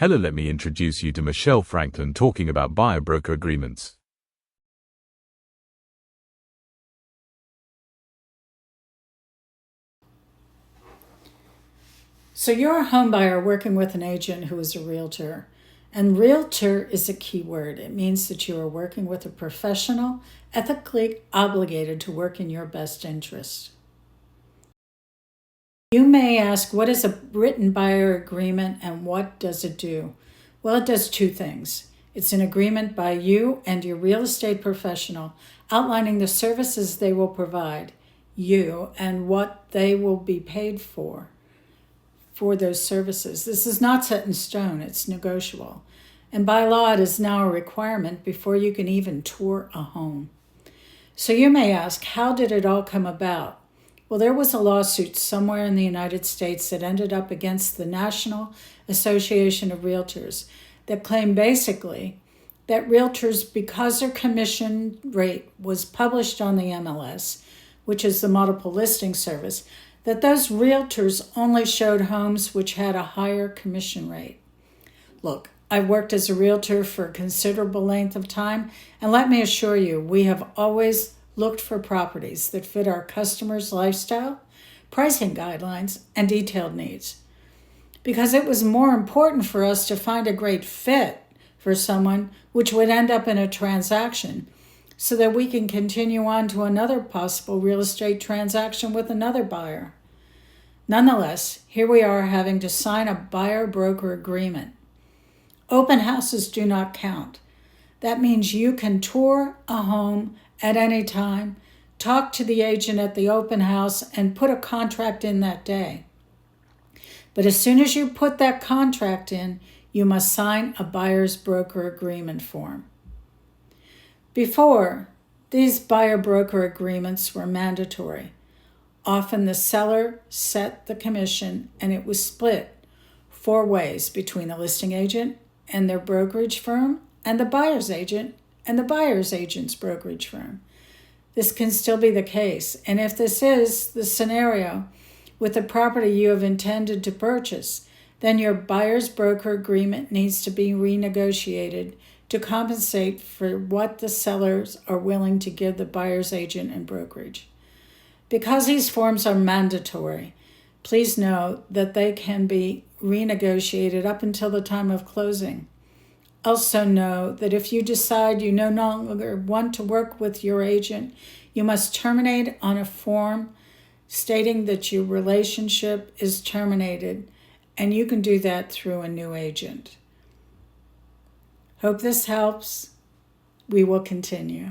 Hello, let me introduce you to Michelle Franklin talking about buyer-broker agreements. So you're a home buyer working with an agent who is a realtor. And realtor is a key word. It means that you are working with a professional, ethically obligated to work in your best interest. You may ask, what is a written buyer agreement and what does it do? Well, it does two things. It's an agreement by you and your real estate professional outlining the services they will provide you and what they will be paid for those services. This is not set in stone, it's negotiable. And by law, it is now a requirement before you can even tour a home. So you may ask, how did it all come about? Well, there was a lawsuit somewhere in the United States that ended up against the National Association of Realtors that claimed basically that realtors, because their commission rate was published on the MLS, which is the multiple listing service, that those realtors only showed homes which had a higher commission rate. Look, I've worked as a realtor for a considerable length of time, and let me assure you, we have always looked for properties that fit our customers' lifestyle, pricing guidelines, and detailed needs. Because it was more important for us to find a great fit for someone which would end up in a transaction so that we can continue on to another possible real estate transaction with another buyer. Nonetheless, here we are having to sign a buyer-broker agreement. Open houses do not count. That means you can tour a home at any time, talk to the agent at the open house, and put a contract in that day. But as soon as you put that contract in, you must sign a buyer's broker agreement form. Before, these buyer-broker agreements were mandatory. Often the seller set the commission and it was split 4 ways between the listing agent and their brokerage firm and the buyer's agent and the buyer's agent's brokerage firm. This can still be the case, and if this is the scenario with the property you have intended to purchase, then your buyer's broker agreement needs to be renegotiated to compensate for what the sellers are willing to give the buyer's agent and brokerage. Because these forms are mandatory, please know that they can be renegotiated up until the time of closing. Also know that if you decide you no longer want to work with your agent, you must terminate on a form stating that your relationship is terminated, and you can do that through a new agent. Hope this helps. We will continue.